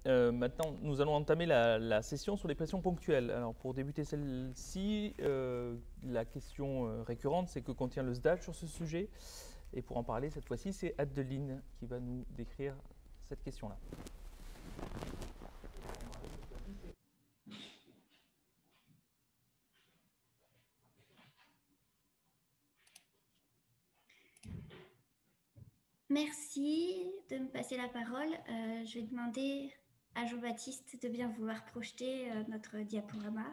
Maintenant, nous allons entamer la session sur les pressions ponctuelles. Alors, pour débuter celle-ci, la question récurrente, c'est que contient le SDAJ sur ce sujet. Et pour en parler, cette fois-ci, c'est Adeline qui va nous décrire cette question-là. Merci de me passer la parole. Je vais demander à Jean-Baptiste de bien vouloir projeter notre diaporama.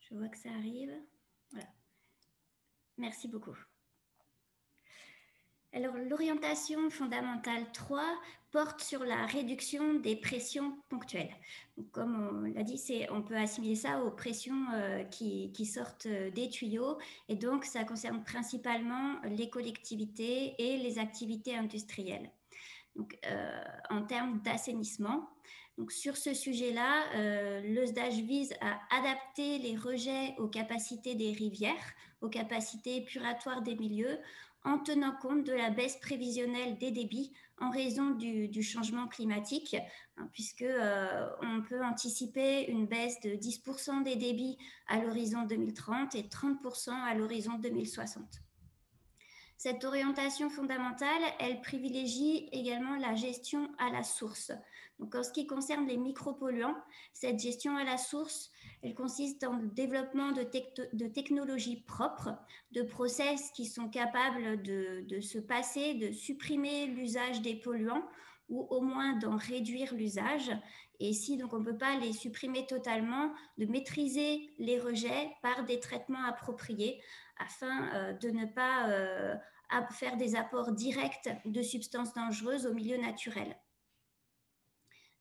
Je vois que ça arrive. Voilà. Merci beaucoup. Alors, l'orientation fondamentale 3 porte sur la réduction des pressions ponctuelles. Donc, comme on l'a dit, on peut assimiler ça aux pressions qui sortent des tuyaux, et donc ça concerne principalement les collectivités et les activités industrielles. Donc, en termes d'assainissement, donc sur ce sujet-là, le SDAJ vise à adapter les rejets aux capacités des rivières, aux capacités épuratoires des milieux, en tenant compte de la baisse prévisionnelle des débits en raison du changement climatique, hein, puisque on peut anticiper une baisse de 10% des débits à l'horizon 2030 et 30% à l'horizon 2060. Cette orientation fondamentale, elle privilégie également la gestion à la source. Donc, en ce qui concerne les micropolluants, cette gestion à la source, elle consiste dans le développement de technologies propres, de process qui sont capables de se passer, de supprimer l'usage des polluants ou au moins d'en réduire l'usage. Et si donc on ne peut pas les supprimer totalement, de maîtriser les rejets par des traitements appropriés afin de ne pas faire des apports directs de substances dangereuses au milieu naturel.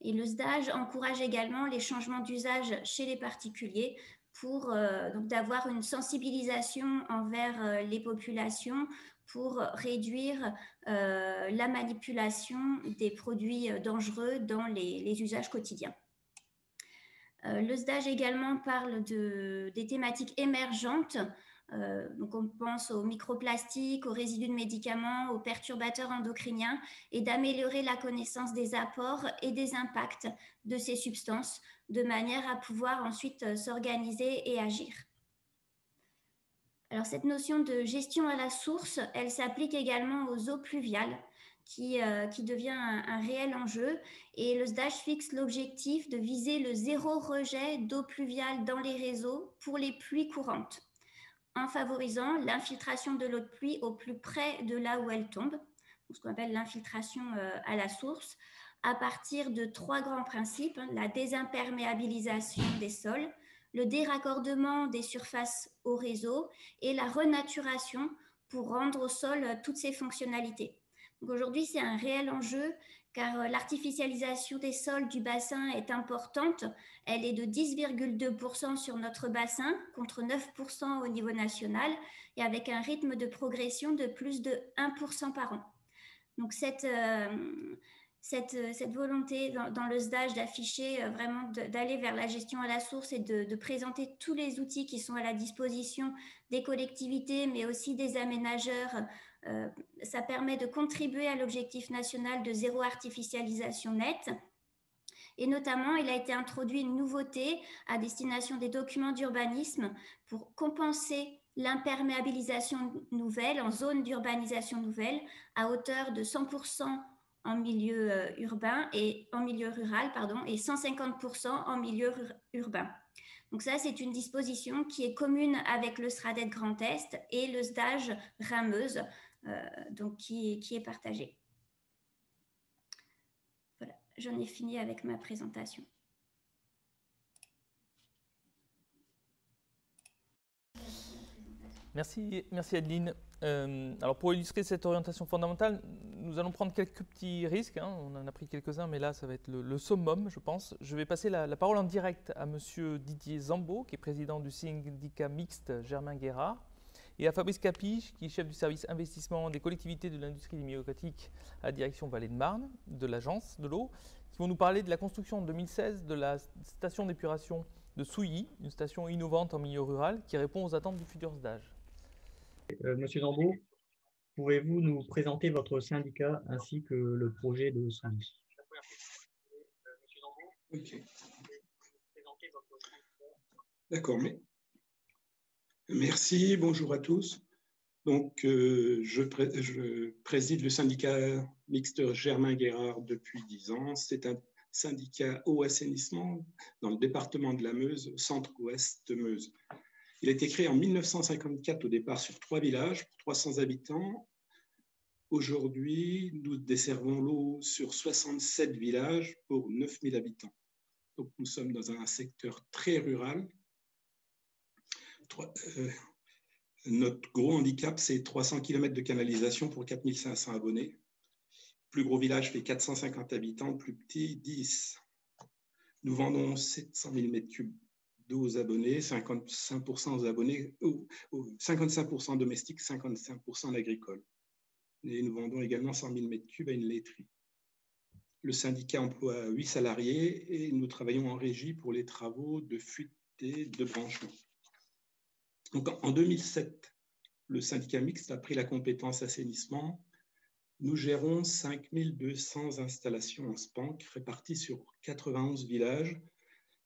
Et le SDAJ encourage également les changements d'usage chez les particuliers pour donc d'avoir une sensibilisation envers les populations pour réduire la manipulation des produits dangereux dans les usages quotidiens. Le SDAJ également parle des thématiques émergentes. Donc on pense aux microplastiques, aux résidus de médicaments, aux perturbateurs endocriniens et d'améliorer la connaissance des apports et des impacts de ces substances de manière à pouvoir ensuite s'organiser et agir. Alors cette notion de gestion à la source, elle s'applique également aux eaux pluviales qui devient un réel enjeu, et le SDAJ fixe l'objectif de viser le zéro rejet d'eau pluviale dans les réseaux pour les pluies courantes, en favorisant l'infiltration de l'eau de pluie au plus près de là où elle tombe, ce qu'on appelle l'infiltration à la source, à partir de 3 grands principes: la désimperméabilisation des sols, le déraccordement des surfaces au réseau et la renaturation pour rendre au sol toutes ses fonctionnalités. Donc aujourd'hui, c'est un réel enjeu car l'artificialisation des sols du bassin est importante. Elle est de 10,2% sur notre bassin contre 9% au niveau national et avec un rythme de progression de plus de 1% par an. Donc cette volonté dans le SDAJ d'afficher vraiment d'aller vers la gestion à la source et de présenter tous les outils qui sont à la disposition des collectivités mais aussi des aménageurs, ça permet de contribuer à l'objectif national de zéro artificialisation nette. Et notamment, il a été introduit une nouveauté à destination des documents d'urbanisme pour compenser l'imperméabilisation nouvelle en zone d'urbanisation nouvelle à hauteur de 100% en milieu urbain et en milieu rural, et 150% en milieu urbain. Donc ça, c'est une disposition qui est commune avec le SRADET Grand Est et le SDAJ Rhin-Meuse, donc qui est partagée. Voilà, j'en ai fini avec ma présentation. Merci Adeline. Alors pour illustrer cette orientation fondamentale, nous allons prendre quelques petits risques. On en a pris quelques-uns, mais là, ça va être le summum, je pense. Je vais passer la parole en direct à Monsieur Didier Zambo, qui est président du syndicat mixte Germain Guérard, et à Fabrice Capige, qui est chef du service investissement des collectivités de l'industrie des milieux aquatiques à la direction Vallée de Marne, de l'agence de l'eau, qui vont nous parler de la construction en 2016 de la station d'épuration de Souilly, une station innovante en milieu rural qui répond aux attentes du futur stage. Monsieur Zambeau, pouvez-vous nous présenter votre syndicat ainsi que le projet de Souilly? Ok. D'accord, mais merci, bonjour à tous. Donc, je préside le syndicat mixte Germain Guérard depuis 10 ans. C'est un syndicat eau assainissement dans le département de la Meuse, centre-ouest Meuse. Il a été créé en 1954 au départ sur 3 villages pour 300 habitants. Aujourd'hui, nous desservons l'eau sur 67 villages pour 9000 habitants. Donc, nous sommes dans un secteur très rural. Notre gros handicap, c'est 300 km de canalisation pour 4500 abonnés. Le plus gros village fait 450 habitants, le plus petit, 10. Nous vendons 700 000 m3 d'eau aux abonnés, 55% aux abonnés, 55% domestiques, 55% agricole. Et nous vendons également 100 000 m3 à une laiterie. Le syndicat emploie 8 salariés et nous travaillons en régie pour les travaux de fuite et de branchement. Donc, en 2007, le syndicat mixte a pris la compétence assainissement. Nous gérons 5200 installations en SPANC réparties sur 91 villages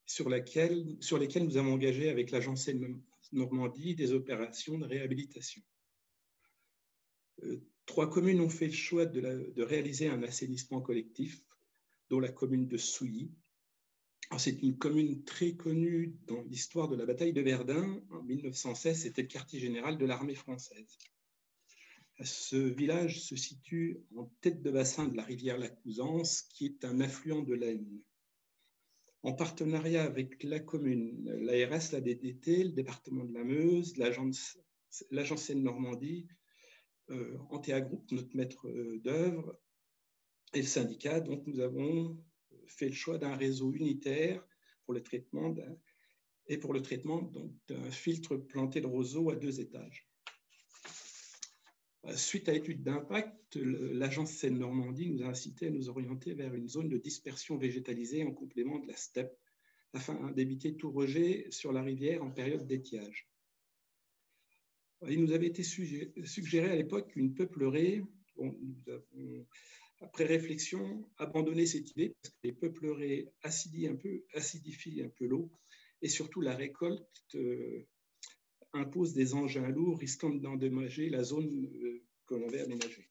sur lesquels nous avons engagé avec l'agence Normandie des opérations de réhabilitation. 3 communes ont fait le choix de réaliser un assainissement collectif, dont la commune de Souilly. C'est une commune très connue dans l'histoire de la bataille de Verdun. En 1916, c'était le quartier général de l'armée française. Ce village se situe en tête de bassin de la rivière la Couzance, qui est un affluent de l'Aisne. En partenariat avec la commune, l'ARS, la DDT, le département de la Meuse, l'agence Seine-Normandie, Antea Group, notre maître d'œuvre, et le syndicat, donc nous avons fait le choix d'un réseau unitaire pour le traitement d'un filtre planté de roseaux à 2 étages. Suite à l'étude d'impact, l'agence Seine-Normandie nous a incité à nous orienter vers une zone de dispersion végétalisée en complément de la steppe, afin d'éviter tout rejet sur la rivière en période d'étiage. Il nous avait été suggéré à l'époque une peuplerée. Bon, nous avons, après réflexion, abandonné cette idée parce que les peupleraies acidifient un peu l'eau et surtout la récolte impose des engins lourds risquant d'endommager la zone que l'on va aménager.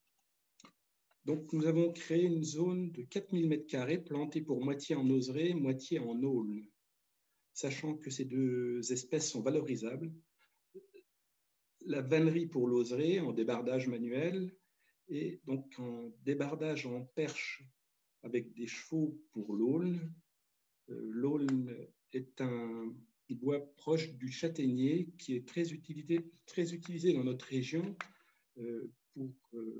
Donc, nous avons créé une zone de 4000 m² plantée pour moitié en oseraie, moitié en aulne, sachant que ces 2 espèces sont valorisables. La vannerie pour l'oseraie en débardage manuel et donc en débardage en perche avec des chevaux pour l'aulne. L'aulne est un bois proche du châtaignier qui est très utilisé dans notre région pour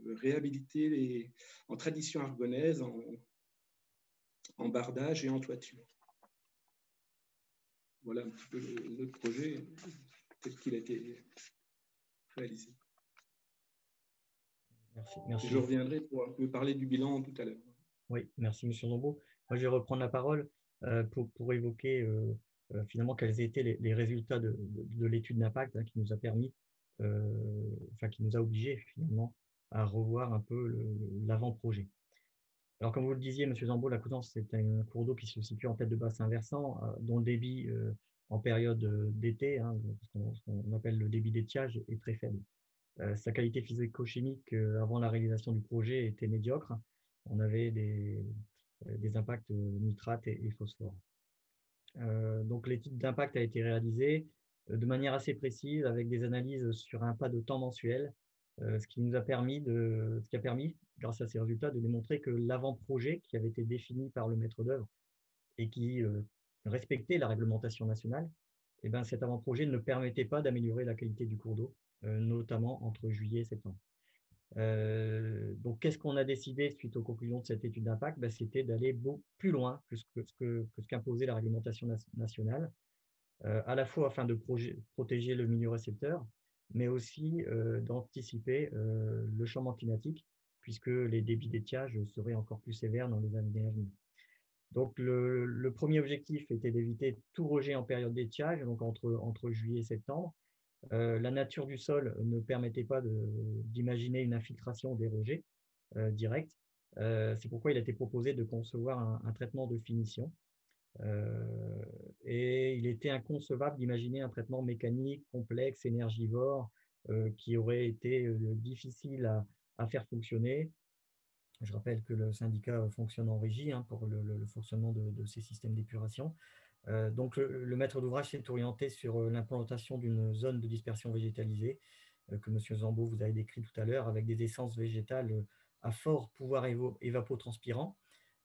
réhabiliter en tradition argonnaise, en bardage et en toiture. Voilà un petit peu notre projet tel qu'il a été réalisé. Merci. Je reviendrai pour un peu parler du bilan tout à l'heure. Oui, merci M. Zambeau. Moi, je vais reprendre la parole pour évoquer finalement quels étaient les résultats de l'étude d'impact qui nous a permis, qui nous a obligés finalement à revoir un peu l'avant-projet. Alors, comme vous le disiez, M. Zambeau, la Couzance, c'est un cours d'eau qui se situe en tête de bassin versant, dont le débit en période d'été, ce qu'on appelle le débit d'étiage, est très faible. Sa qualité physico-chimique avant la réalisation du projet était médiocre. On avait des impacts nitrates et phosphore. Donc l'étude d'impact a été réalisée de manière assez précise avec des analyses sur un pas de temps mensuel, ce qui a permis, grâce à ces résultats, de démontrer que l'avant-projet qui avait été défini par le maître d'œuvre et qui respectait la réglementation nationale, cet avant-projet ne permettait pas d'améliorer la qualité du cours d'eau, notamment entre juillet et septembre. Donc, qu'est-ce qu'on a décidé suite aux conclusions de cette étude d'impact? C'était d'aller plus loin que ce qu'imposait la réglementation nationale, à la fois afin de protéger le milieu récepteur, mais aussi d'anticiper le changement climatique, puisque les débits d'étiage seraient encore plus sévères dans les années à venir. Donc, le premier objectif était d'éviter tout rejet en période d'étiage, donc entre juillet et septembre. La nature du sol ne permettait pas d'imaginer une infiltration des rejets directs. C'est pourquoi il a été proposé de concevoir un traitement de finition. Et il était inconcevable d'imaginer un traitement mécanique, complexe, énergivore, qui aurait été difficile à faire fonctionner. Je rappelle que le syndicat fonctionne en régie pour le fonctionnement de ces systèmes d'épuration. Donc, le maître d'ouvrage s'est orienté sur l'implantation d'une zone de dispersion végétalisée que M. Zambo vous avez décrit tout à l'heure, avec des essences végétales à fort pouvoir évapotranspirant,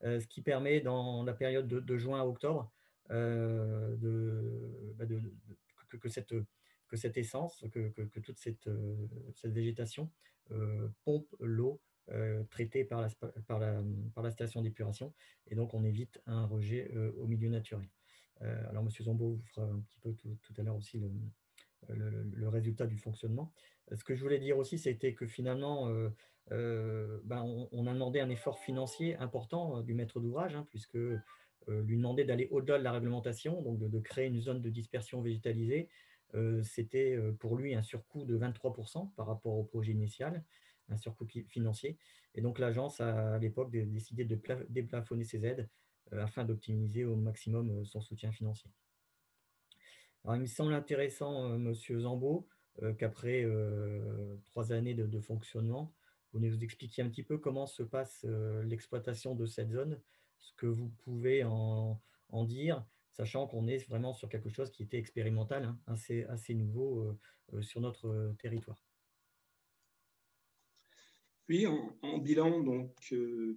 ce qui permet, dans la période de juin à octobre, que cette essence, que toute cette végétation pompe l'eau traitée par la station d'épuration, et donc on évite un rejet au milieu naturel. Alors, M. Zambo vous fera un petit peu tout à l'heure aussi le résultat du fonctionnement. Ce que je voulais dire aussi, c'était que finalement, on a demandé un effort financier important du maître d'ouvrage, puisque lui demander d'aller au-delà de la réglementation, donc de créer une zone de dispersion végétalisée, c'était pour lui un surcoût de 23% par rapport au projet initial, un surcoût financier. Et donc l'agence a à l'époque décidé de déplafonner ses aides afin d'optimiser au maximum son soutien financier. Alors, il me semble intéressant, Monsieur Zambo, qu'après 3 années de fonctionnement, vous nous expliquiez un petit peu comment se passe l'exploitation de cette zone, ce que vous pouvez en dire, sachant qu'on est vraiment sur quelque chose qui était expérimental, assez nouveau sur notre territoire. Oui, en bilan, donc, je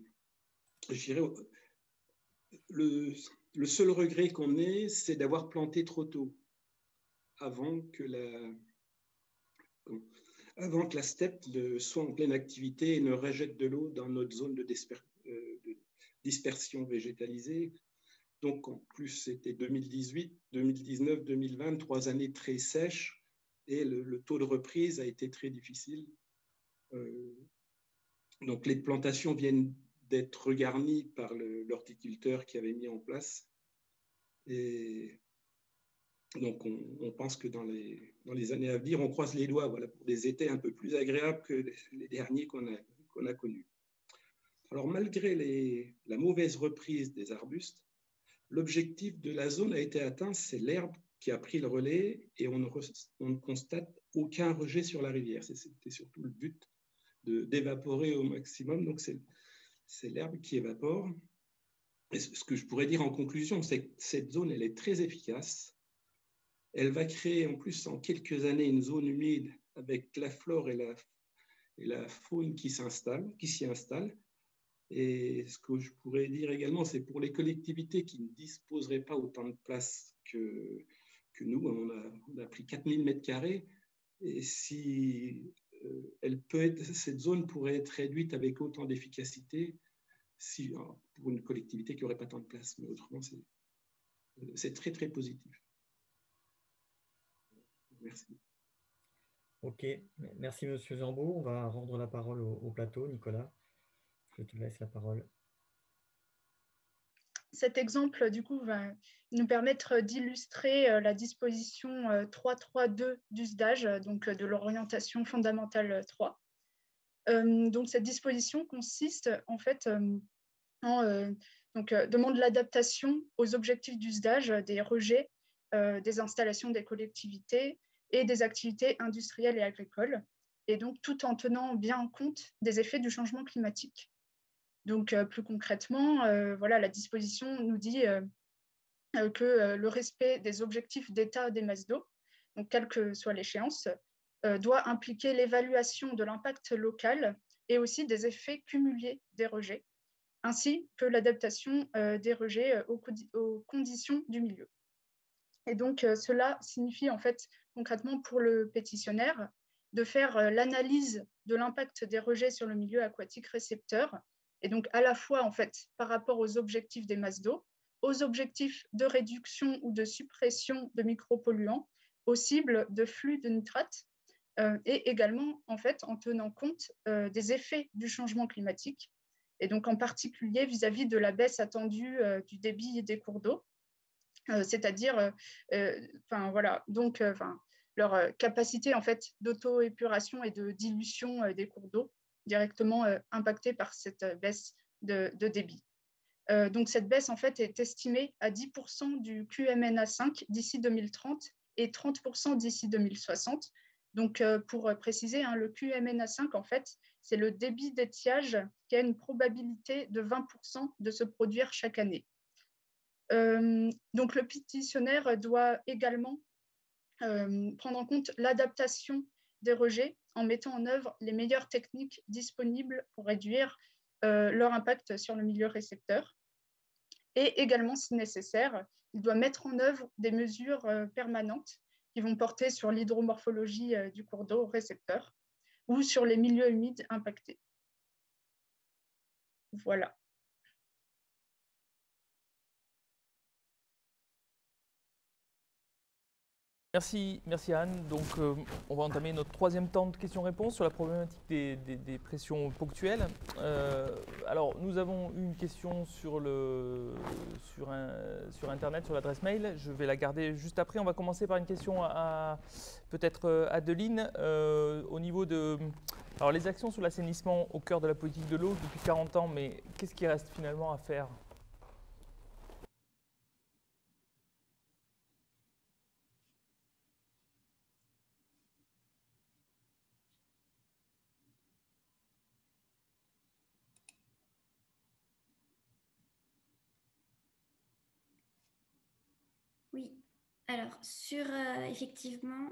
dirais, le seul regret qu'on ait, c'est d'avoir planté trop tôt, avant que la steppe soit en pleine activité et ne rejette de l'eau dans notre zone de dispersion végétalisée. Donc, en plus, c'était 2018, 2019, 2020, 3 années très sèches, et le taux de reprise a été très difficile. Donc, les plantations viennent d'être regarnies par l'horticulteur qui avait mis en place. Et donc, on pense que dans les années à venir, on croise les doigts, voilà, pour des étés un peu plus agréables que les derniers qu'on a connus. Alors, malgré la mauvaise reprise des arbustes, l'objectif de la zone a été atteint, c'est l'herbe qui a pris le relais, et on ne constate aucun rejet sur la rivière. C'était surtout le but d'évaporer au maximum. Donc, c'est l'herbe qui évapore. Et ce que je pourrais dire en conclusion, c'est que cette zone, elle est très efficace. Elle va créer en plus en quelques années une zone humide avec la flore et la faune qui s'y installent. Et ce que je pourrais dire également, c'est pour les collectivités qui ne disposeraient pas autant de place que nous, on a pris 4000 m², et si cette zone pourrait être réduite avec autant d'efficacité pour une collectivité qui n'aurait pas tant de place. Mais autrement, c'est très, très positif. Merci. Ok, merci Monsieur Zambo. On va rendre la parole au plateau. Nicolas, je te laisse la parole. Cet exemple, du coup, va nous permettre d'illustrer la disposition 3.3.2 du SDAGE, donc de l'orientation fondamentale 3. Donc, cette disposition consiste en fait demande l'adaptation aux objectifs du SDAGE des rejets des installations des collectivités et des activités industrielles et agricoles, et donc tout en tenant bien compte des effets du changement climatique. Donc, plus concrètement, la disposition nous dit que le respect des objectifs d'état des masses d'eau, donc quelle que soit l'échéance, doit impliquer l'évaluation de l'impact local et aussi des effets cumulés des rejets, ainsi que l'adaptation des rejets aux conditions du milieu. Et donc, cela signifie en fait concrètement pour le pétitionnaire de faire l'analyse de l'impact des rejets sur le milieu aquatique récepteur, et donc à la fois en fait par rapport aux objectifs des masses d'eau, aux objectifs de réduction ou de suppression de micropolluants, aux cibles de flux de nitrates, et également en fait en tenant compte des effets du changement climatique, et donc en particulier vis-à-vis de la baisse attendue du débit des cours d'eau, c'est-à-dire, voilà, donc leur capacité en fait d'auto-épuration et de dilution des cours d'eau directement impactée par cette baisse de débit. Donc cette baisse en fait est estimée à 10% du QMNA5 d'ici 2030 et 30% d'ici 2060. Donc pour préciser, le QMNA5 en fait c'est le débit d'étiage qui a une probabilité de 20% de se produire chaque année. Donc le pétitionnaire doit également prendre en compte l'adaptation des rejets en mettant en œuvre les meilleures techniques disponibles pour réduire leur impact sur le milieu récepteur. Et également, si nécessaire, il doit mettre en œuvre des mesures permanentes qui vont porter sur l'hydromorphologie du cours d'eau récepteur ou sur les milieux humides impactés. Voilà. Merci Anne. Donc, on va entamer notre troisième temps de questions-réponses sur la problématique des pressions ponctuelles. Alors, nous avons eu une question sur Internet, sur l'adresse mail. Je vais la garder juste après. On va commencer par une question à peut-être Adeline. Au niveau de alors, les actions sur l'assainissement au cœur de la politique de l'eau depuis 40 ans, mais qu'est-ce qui reste finalement à faire ? Oui, alors sur effectivement,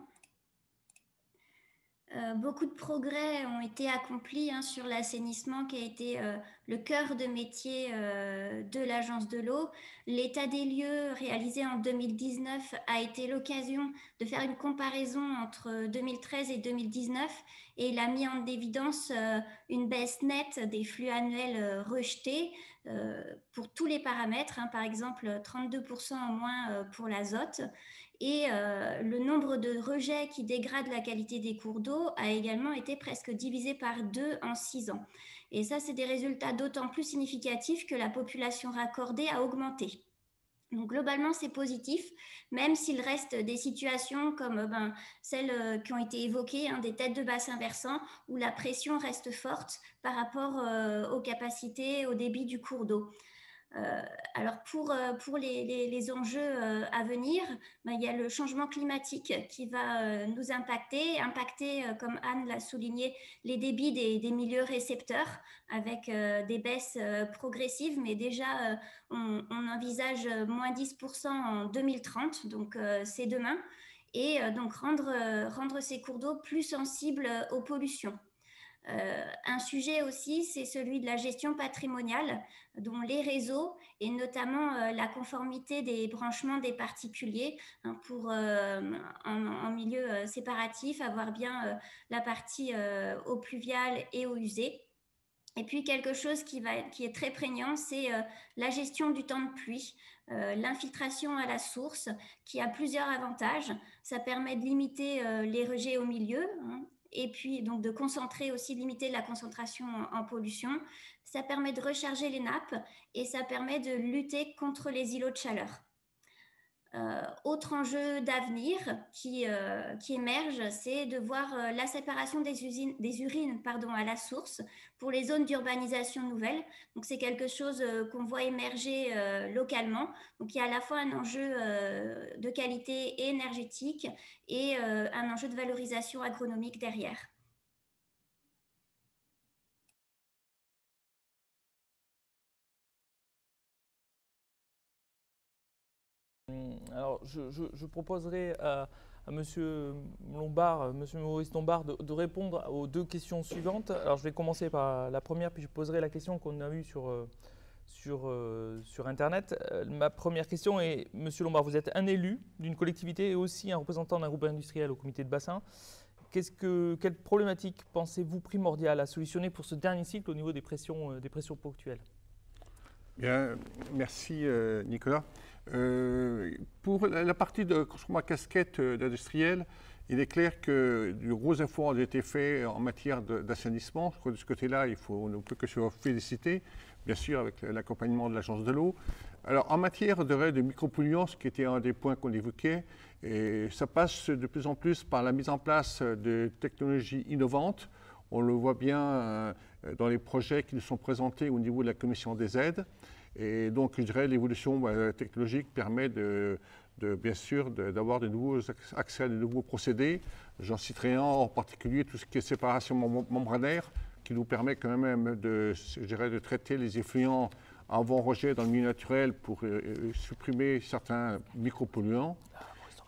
beaucoup de progrès ont été accomplis sur l'assainissement qui a été le cœur de métier de l'Agence de l'eau. L'état des lieux réalisé en 2019 a été l'occasion de faire une comparaison entre 2013 et 2019 et il a mis en évidence une baisse nette des flux annuels rejetés pour tous les paramètres, par exemple 32% en moins pour l'azote. Et le nombre de rejets qui dégradent la qualité des cours d'eau a également été presque divisé par 2 en 6 ans. Et ça, c'est des résultats d'autant plus significatifs que la population raccordée a augmenté. Donc globalement, c'est positif, même s'il reste des situations comme celles qui ont été évoquées, des têtes de bassin versant, où la pression reste forte par rapport aux capacités, au débit du cours d'eau. Alors pour les enjeux à venir, il y a le changement climatique qui va nous impacter, comme Anne l'a souligné, les débits des milieux récepteurs avec des baisses progressives, mais déjà on envisage moins 10% en 2030, donc c'est demain, et donc rendre ces cours d'eau plus sensibles aux pollutions. Un sujet aussi, c'est celui de la gestion patrimoniale, dont les réseaux et notamment la conformité des branchements des particuliers pour en milieu séparatif, avoir bien la partie eau pluviale et eau usée. Et puis quelque chose qui est très prégnant, c'est la gestion du temps de pluie, l'infiltration à la source, qui a plusieurs avantages. Ça permet de limiter les rejets au milieu, et puis donc de limiter la concentration en pollution. Ça permet de recharger les nappes et ça permet de lutter contre les îlots de chaleur. Autre enjeu d'avenir qui émerge, c'est de voir la séparation des urines à la source pour les zones d'urbanisation nouvelles. Donc c'est quelque chose qu'on voit émerger localement. Donc il y a à la fois un enjeu de qualité énergétique et un enjeu de valorisation agronomique derrière. Alors, je proposerai à Monsieur Maurice Lombard, de répondre aux deux questions suivantes. Alors, je vais commencer par la première, puis je poserai la question qu'on a eue sur Internet. Ma première question est, Monsieur Lombard, vous êtes un élu d'une collectivité et aussi un représentant d'un groupe industriel au comité de bassin. Quelle problématique pensez-vous primordiale à solutionner pour ce dernier cycle au niveau des pressions ponctuelles ? Bien, merci Nicolas. Pour la partie de construction à casquette d'industriel, Il est clair que de gros efforts ont été faits en matière d'assainissement. Je crois que de ce côté-là, on ne peut que se féliciter, bien sûr, avec l'accompagnement de l'Agence de l'eau. Alors, en matière de micropolluants, ce qui était un des points qu'on évoquait, et ça passe de plus en plus par la mise en place de technologies innovantes. On le voit bien dans les projets qui nous sont présentés au niveau de la commission des aides. Et donc, je dirais, l'évolution technologique permet bien sûr d'avoir de nouveaux accès à de nouveaux procédés. J'en citerai un en particulier, tout ce qui est séparation membranaire, qui nous permet quand même de traiter les effluents avant rejet dans le milieu naturel pour supprimer certains micropolluants.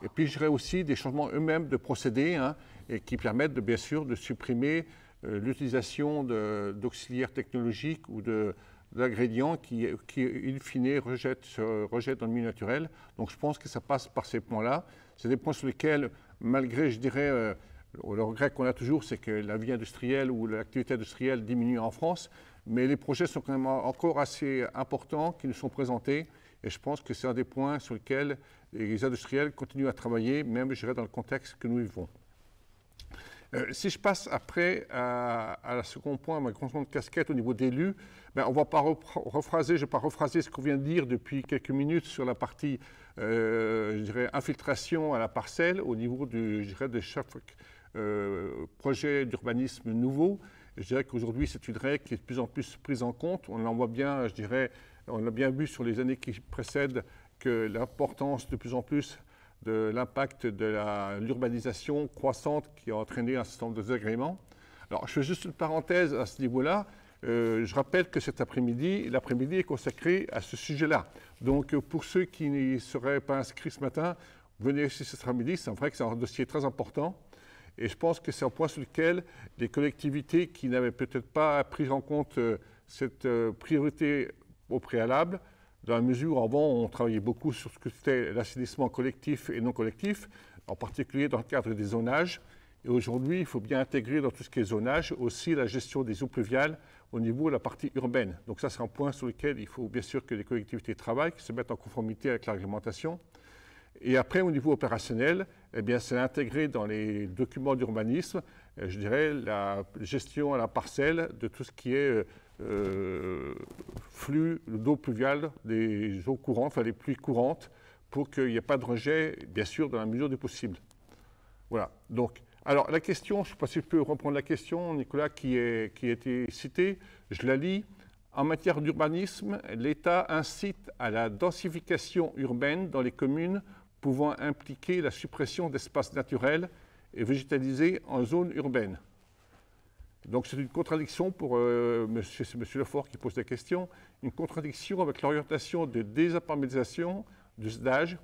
Et puis, je dirais aussi des changements eux-mêmes de procédés et qui permettent bien sûr de supprimer l'utilisation d'auxiliaires technologiques ou d'ingrédients qui, in fine, rejettent dans le milieu naturel. Donc, je pense que ça passe par ces points-là. C'est des points sur lesquels, malgré, je dirais, le regret qu'on a toujours, c'est que la vie industrielle ou l'activité industrielle diminue en France, mais les projets sont quand même encore assez importants qui nous sont présentés. Et je pense que c'est un des points sur lesquels les industriels continuent à travailler, même, je dirais, dans le contexte que nous vivons. Si je passe après à la second point, à ma grande casquette au niveau d'élus, on ne va pas rephraser, je ne vais pas rephraser ce qu'on vient de dire depuis quelques minutes sur la partie, je dirais, infiltration à la parcelle au niveau de chaque projet d'urbanisme nouveau. Je dirais qu'aujourd'hui, c'est une règle qui est de plus en plus prise en compte. On en voit bien, je dirais, on a bien vu sur les années qui précèdent que l'importance de plus en plus de l'impact de l'urbanisation croissante qui a entraîné un certain nombre de désagréments. Alors, je fais juste une parenthèse à ce niveau-là. Je rappelle que cet après-midi, l'après-midi est consacré à ce sujet-là. Donc, pour ceux qui n'y seraient pas inscrits ce matin, venez ici cet après-midi. C'est vrai que c'est un dossier très important. Et je pense que c'est un point sur lequel les collectivités qui n'avaient peut-être pas pris en compte cette priorité au préalable, dans la mesure où avant on travaillait beaucoup sur ce que c'était l'assainissement collectif et non collectif, en particulier dans le cadre des zonages. Et aujourd'hui, il faut bien intégrer dans tout ce qui est zonage aussi la gestion des eaux pluviales au niveau de la partie urbaine. Donc ça, c'est un point sur lequel il faut bien sûr que les collectivités travaillent, qui se mettent en conformité avec la réglementation. Et après, au niveau opérationnel, eh bien, c'est intégré dans les documents d'urbanisme, je dirais, la gestion à la parcelle de tout ce qui est flux d'eau pluviale, des eaux courantes, enfin les pluies courantes, pour qu'il n'y ait pas de rejet, bien sûr, dans la mesure du possible. Voilà. Donc, alors la question, je ne sais pas si je peux reprendre la question, Nicolas, qui a été citée, je la lis. En matière d'urbanisme, l'État incite à la densification urbaine dans les communes pouvant impliquer la suppression d'espaces naturels et végétalisés en zone urbaine. Donc c'est une contradiction pour c'est M. Lefort qui pose la question, une contradiction avec l'orientation de désappartementisation du SDAGE.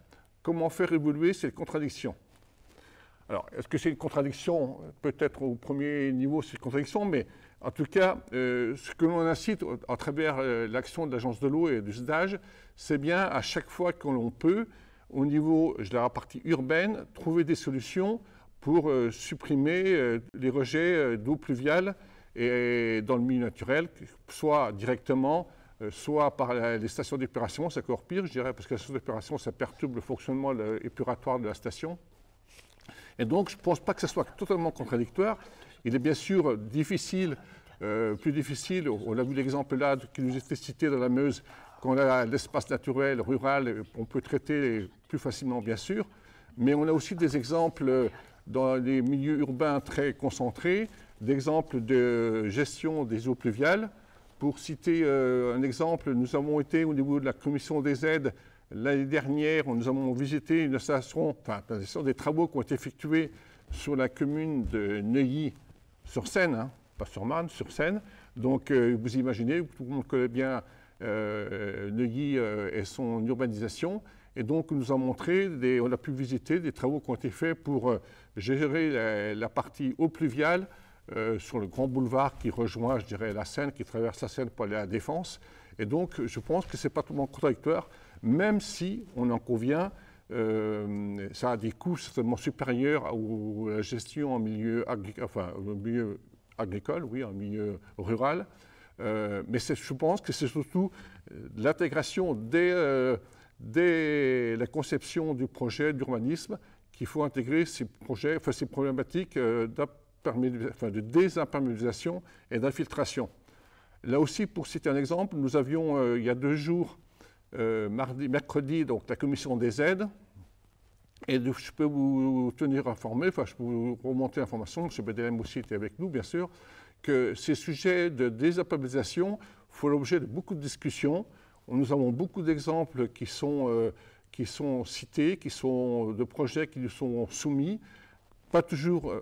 Comment faire évoluer cette contradiction? Alors, est-ce que c'est une contradiction? Peut-être au premier niveau, c'est une contradiction, mais en tout cas, ce que l'on incite à travers l'action de l'Agence de l'eau et du SDAGE, c'est bien à chaque fois que l'on peut, au niveau de la partie urbaine, trouver des solutions pour supprimer les rejets d'eau pluviale et dans le milieu naturel, soit directement, soit par les stations d'épuration, c'est encore pire, je dirais, parce que la station d'épuration, ça perturbe le fonctionnement épuratoire de la station. Et donc, je ne pense pas que ce soit totalement contradictoire. Il est bien sûr difficile, plus difficile, on a vu l'exemple là qui nous était cité dans la Meuse, qu'on a l'espace naturel, rural, on peut traiter plus facilement, bien sûr, mais on a aussi des exemples dans les milieux urbains très concentrés, d'exemples de gestion des eaux pluviales. Pour citer un exemple, nous avons été au niveau de la commission des aides l'année dernière, nous avons visité une station, des travaux qui ont été effectués sur la commune de Neuilly-sur-Seine, pas sur Marne, sur Seine. Donc vous imaginez, tout le monde connaît bien Neuilly et son urbanisation. Et donc, nous avons montré, on a pu visiter des travaux qui ont été faits pour gérer la partie eau pluviale sur le grand boulevard qui rejoint, je dirais, la Seine, qui traverse la Seine pour aller à la Défense. Et donc, je pense que ce n'est pas totalement contradictoire, même si, on en convient, ça a des coûts certainement supérieurs à la gestion en milieu agricole, oui, en milieu rural. Mais je pense que c'est surtout l'intégration dès la conception du projet d'urbanisme qu'il faut intégrer ces projets, enfin, ces problématiques de désimperméabilisation et d'infiltration. Là aussi, pour citer un exemple, nous avions il y a 2 jours, mercredi, donc la commission des aides. Et je peux vous tenir informé, enfin je peux vous remonter l'information, M. BDM aussi était avec nous bien sûr, que ces sujets de désimperméabilisation font l'objet de beaucoup de discussions. Nous avons beaucoup d'exemples qui sont cités, qui sont de projets qui nous sont soumis, pas toujours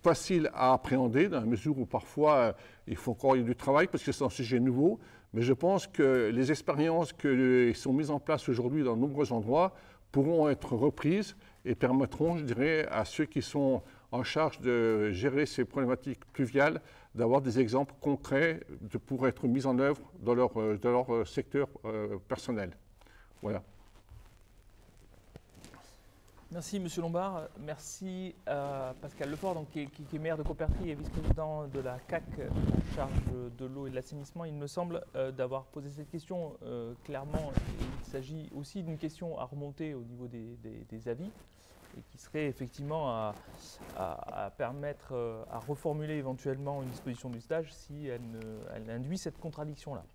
facile à appréhender, dans la mesure où parfois il faut encore y avoir du travail parce que c'est un sujet nouveau, mais je pense que les expériences qui sont mises en place aujourd'hui dans de nombreux endroits pourront être reprises et permettront, je dirais, à ceux qui sont en charge de gérer ces problématiques pluviales d'avoir des exemples concrets pour être mis en œuvre dans leur secteur personnel. Voilà. Merci M. Lombard, merci à Pascal Lefort, donc, qui est maire de Caupertry et vice-président de la CAC en charge de l'eau et de l'assainissement. Il me semble d'avoir posé cette question clairement. Il s'agit aussi d'une question à remonter au niveau des avis et qui serait effectivement à permettre à reformuler éventuellement une disposition du stage si elle induit cette contradiction-là.